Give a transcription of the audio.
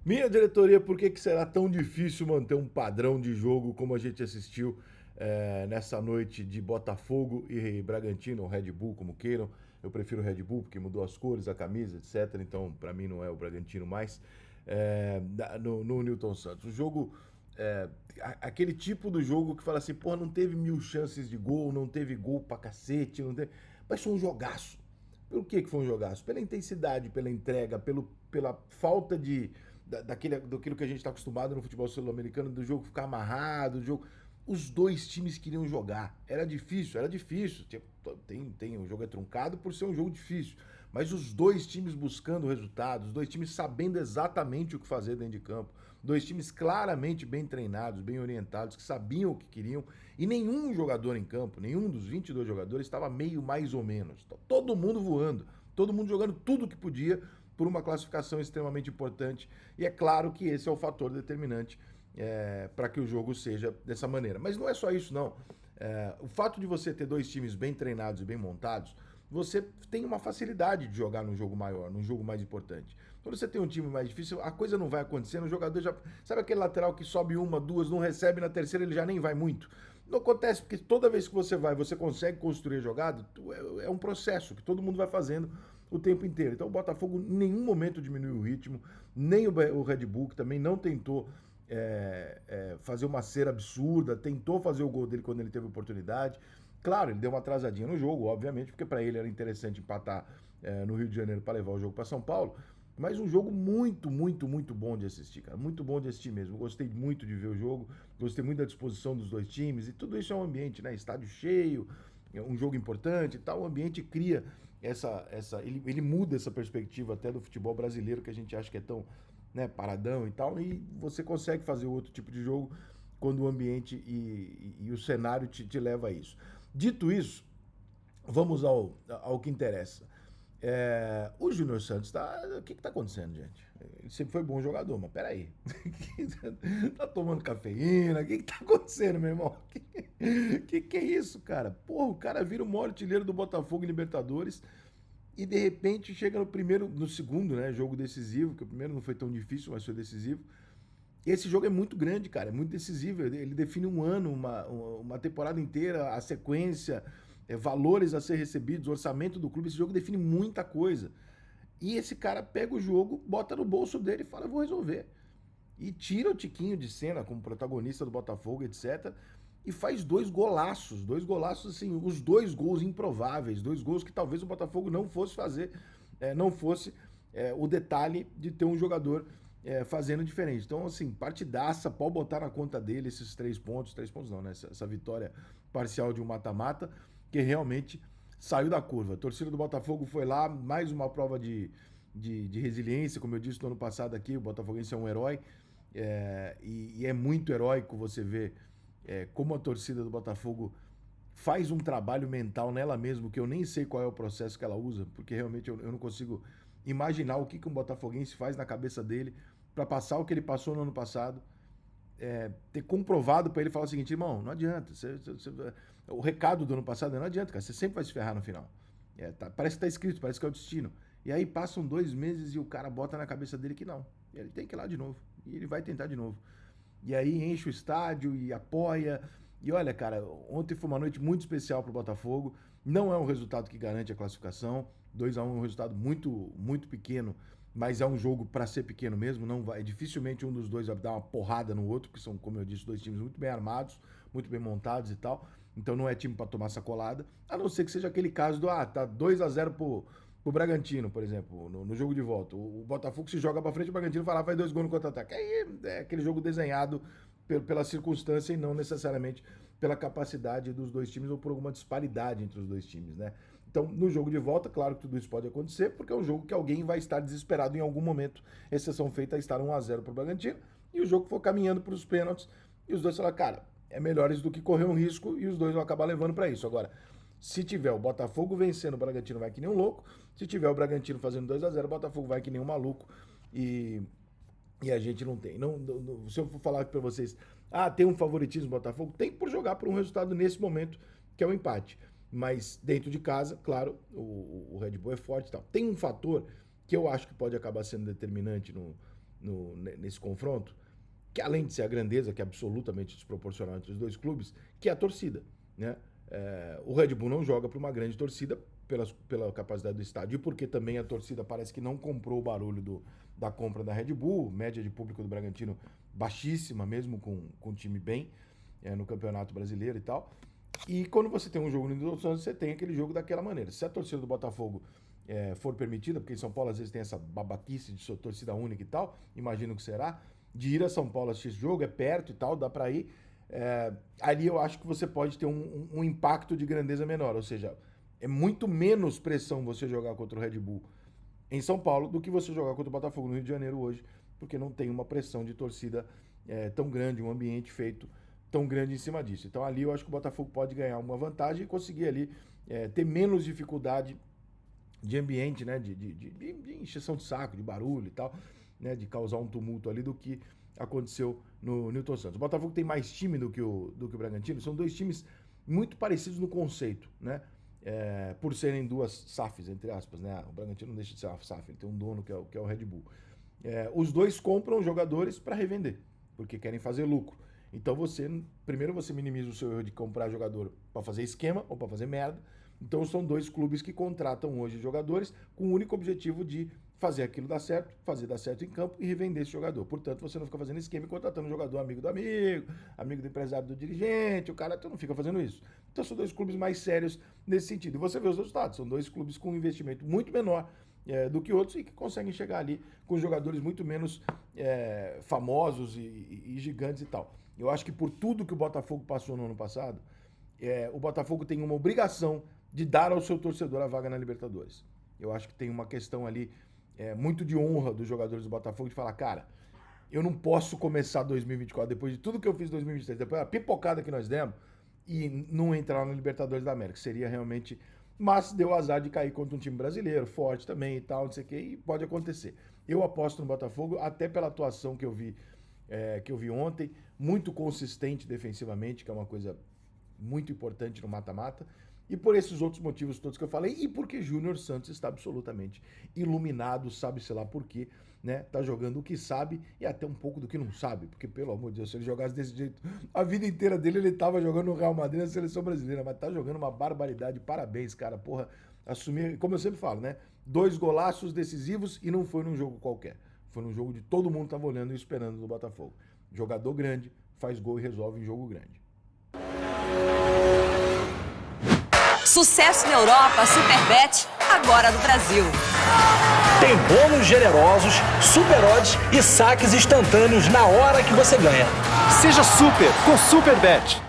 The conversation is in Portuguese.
Minha diretoria, por que será tão difícil manter um padrão de jogo como a gente assistiu nessa noite de Botafogo e Bragantino, ou Red Bull, como queiram? Eu prefiro o Red Bull porque mudou as cores, a camisa, etc. Então, para mim, não é o Bragantino mais. No Newton Santos. O jogo, aquele tipo do jogo que fala assim, pô, não teve 1000 chances de gol, não teve gol pra cacete, não teve... mas foi um jogaço. Por que foi um jogaço? Pela intensidade, pela entrega, pela falta daquilo que a gente está acostumado no futebol sul-americano, do jogo ficar amarrado, do jogo. Os dois times queriam jogar. Era difícil, era difícil. O jogo é truncado por ser um jogo difícil. Mas os dois times buscando resultados, os dois times sabendo exatamente o que fazer dentro de campo, dois times claramente bem treinados, bem orientados, que sabiam o que queriam, e nenhum jogador em campo, nenhum dos 22 jogadores estava meio mais ou menos. Todo mundo voando, todo mundo jogando tudo que podia por uma classificação extremamente importante. E é claro que esse é o fator determinante para que o jogo seja dessa maneira. Mas não é só isso, não. O fato de você ter dois times bem treinados e bem montados, você tem uma facilidade de jogar num jogo maior, num jogo mais importante. Quando você tem um time mais difícil, a coisa não vai acontecendo, o jogador já... Sabe aquele lateral que sobe uma, duas, não recebe, na terceira ele já nem vai muito? Não acontece, porque toda vez que você vai, você consegue construir a jogada, é um processo que todo mundo vai fazendo o tempo inteiro. Então o Botafogo em nenhum momento diminuiu o ritmo, nem o Red Bull, que também não tentou fazer uma cera absurda, tentou fazer o gol dele quando ele teve oportunidade. Claro, ele deu uma atrasadinha no jogo, obviamente, porque para ele era interessante empatar no Rio de Janeiro para levar o jogo para São Paulo. Mas um jogo muito, muito, muito bom de assistir, cara. Muito bom de assistir mesmo. Gostei muito de ver o jogo, gostei muito da disposição dos dois times. E tudo isso é um ambiente, né? Estádio cheio, é um jogo importante e tal. O ambiente cria ele muda essa perspectiva até do futebol brasileiro, que a gente acha que é tão, né, paradão e tal. E você consegue fazer outro tipo de jogo quando o ambiente e o cenário te leva a isso. Dito isso, vamos ao que interessa. O Júnior Santos tá. O que tá acontecendo, gente? Ele sempre foi bom jogador, mas peraí. Tá tomando cafeína? O que tá acontecendo, meu irmão? Que é isso, cara? Porra, o cara vira o maior artilheiro do Botafogo em Libertadores e de repente chega no segundo, né? Jogo decisivo, que o primeiro não foi tão difícil, mas foi decisivo. E esse jogo é muito grande, cara, é muito decisivo. Ele define um ano, uma temporada inteira, a sequência, valores a ser recebidos, orçamento do clube. Esse jogo define muita coisa. E esse cara pega o jogo, bota no bolso dele e fala: eu vou resolver. E tira o Tiquinho de cena como protagonista do Botafogo, etc. E faz dois golaços assim, os dois gols improváveis, dois gols que talvez o Botafogo não fosse fazer, não fosse o detalhe de ter um jogador fazendo diferente. Então, assim, partidaça, pode botar na conta dele esses 3 pontos não, né? Essa vitória parcial de um mata-mata, que realmente saiu da curva. A torcida do Botafogo foi lá, mais uma prova de resiliência, como eu disse no ano passado aqui, o Botafoguense é um herói, e é muito heróico você ver como a torcida do Botafogo faz um trabalho mental nela mesma, que eu nem sei qual é o processo que ela usa, porque realmente eu não consigo imaginar o que um botafoguense faz na cabeça dele para passar o que ele passou no ano passado, ter comprovado para ele falar o seguinte: irmão, não adianta. O recado do ano passado é: não adianta, cara, você sempre vai se ferrar no final. Parece que tá escrito, parece que é o destino. E aí passam 2 meses e o cara bota na cabeça dele que não. E ele tem que ir lá de novo. E ele vai tentar de novo. E aí enche o estádio e apoia. E olha, cara, ontem foi uma noite muito especial pro Botafogo. Não é um resultado que garante a classificação. 2-1 é um resultado muito, muito pequeno, mas é um jogo para ser pequeno mesmo. Não vai, dificilmente um dos dois vai dar uma porrada no outro, que são, como eu disse, dois times muito bem armados, muito bem montados e tal. Então não é time para tomar sacolada, a não ser que seja aquele caso do tá 2-0 pro Bragantino, por exemplo, no jogo de volta. O Botafogo se joga para frente, o Bragantino vai lá, faz 2 gols no contra-ataque. Aí é aquele jogo desenhado pela circunstância e não necessariamente pela capacidade dos dois times ou por alguma disparidade entre os dois times, né? Então, no jogo de volta, claro que tudo isso pode acontecer, porque é um jogo que alguém vai estar desesperado em algum momento, exceção feita a estar 1-0 para o Bragantino, e o jogo for caminhando para os pênaltis, e os dois falaram: cara, é melhor isso do que correr um risco, e os dois vão acabar levando para isso. Agora, se tiver o Botafogo vencendo, o Bragantino vai que nem um louco. Se tiver o Bragantino fazendo 2-0, o Botafogo vai que nem um maluco. E a gente não tem. Se eu for falar para vocês, tem um favoritismo do Botafogo, tem por jogar por um resultado nesse momento, que é o empate. Mas dentro de casa, claro, o Red Bull é forte e tal. Tem um fator que eu acho que pode acabar sendo determinante nesse confronto, que além de ser a grandeza, que é absolutamente desproporcional entre os dois clubes, que é a torcida, né? O Red Bull não joga para uma grande torcida pela capacidade do estádio e porque também a torcida parece que não comprou o barulho da compra da Red Bull, média de público do Bragantino baixíssima, mesmo com um time bem no Campeonato Brasileiro e tal. E quando você tem um jogo no Newton Santos, você tem aquele jogo daquela maneira. Se a torcida do Botafogo for permitida, porque em São Paulo às vezes tem essa babaquice de sua torcida única e tal, imagino que será, de ir a São Paulo assistir esse jogo, é perto e tal, dá pra ir. Ali eu acho que você pode ter um impacto de grandeza menor, ou seja, é muito menos pressão você jogar contra o Red Bull em São Paulo do que você jogar contra o Botafogo no Rio de Janeiro hoje, porque não tem uma pressão de torcida tão grande, um ambiente feito tão grande em cima disso. Então ali eu acho que o Botafogo pode ganhar uma vantagem e conseguir ali ter menos dificuldade de ambiente, né, de encheção de saco, de barulho e tal, né, de causar um tumulto ali do que aconteceu no Newton Santos. O Botafogo tem mais time do que o Bragantino, são dois times muito parecidos no conceito, né, por serem duas SAFs, entre aspas, né, o Bragantino não deixa de ser uma SAF, ele tem um dono que é o Red Bull. Os dois compram jogadores para revender, porque querem fazer lucro. Então primeiro você minimiza o seu erro de comprar jogador para fazer esquema ou para fazer merda. Então são dois clubes que contratam hoje jogadores com o único objetivo de fazer aquilo dar certo, fazer dar certo em campo e revender esse jogador. Portanto, você não fica fazendo esquema e contratando jogador amigo do amigo, amigo do empresário do dirigente, tu não fica fazendo isso. Então são dois clubes mais sérios nesse sentido. E você vê os resultados, são dois clubes com um investimento muito menor do que outros e que conseguem chegar ali com jogadores muito menos famosos e gigantes e tal. Eu acho que por tudo que o Botafogo passou no ano passado, o Botafogo tem uma obrigação de dar ao seu torcedor a vaga na Libertadores. Eu acho que tem uma questão ali muito de honra dos jogadores do Botafogo de falar, cara, eu não posso começar 2024 depois de tudo que eu fiz em 2023, depois da pipocada que nós demos e não entrar na Libertadores da América. Seria realmente... Mas deu azar de cair contra um time brasileiro, forte também e tal, não sei o que, e pode acontecer. Eu aposto no Botafogo, até pela atuação que eu vi ontem, muito consistente defensivamente, que é uma coisa muito importante no mata-mata, e por esses outros motivos todos que eu falei, e porque Júnior Santos está absolutamente iluminado, sabe-se lá por quê, né? Tá jogando o que sabe e até um pouco do que não sabe, porque, pelo amor de Deus, se ele jogasse desse jeito, a vida inteira dele ele tava jogando no Real Madrid na seleção brasileira, mas tá jogando uma barbaridade, parabéns, cara, porra, assumir, como eu sempre falo, né? 2 golaços decisivos e não foi num jogo qualquer, foi num jogo de todo mundo tava olhando e esperando do Botafogo. Jogador grande, faz gol e resolve em jogo grande. Sucesso na Europa, Superbet, agora no Brasil. Tem bônus generosos, super odds e saques instantâneos na hora que você ganha. Seja super com Superbet.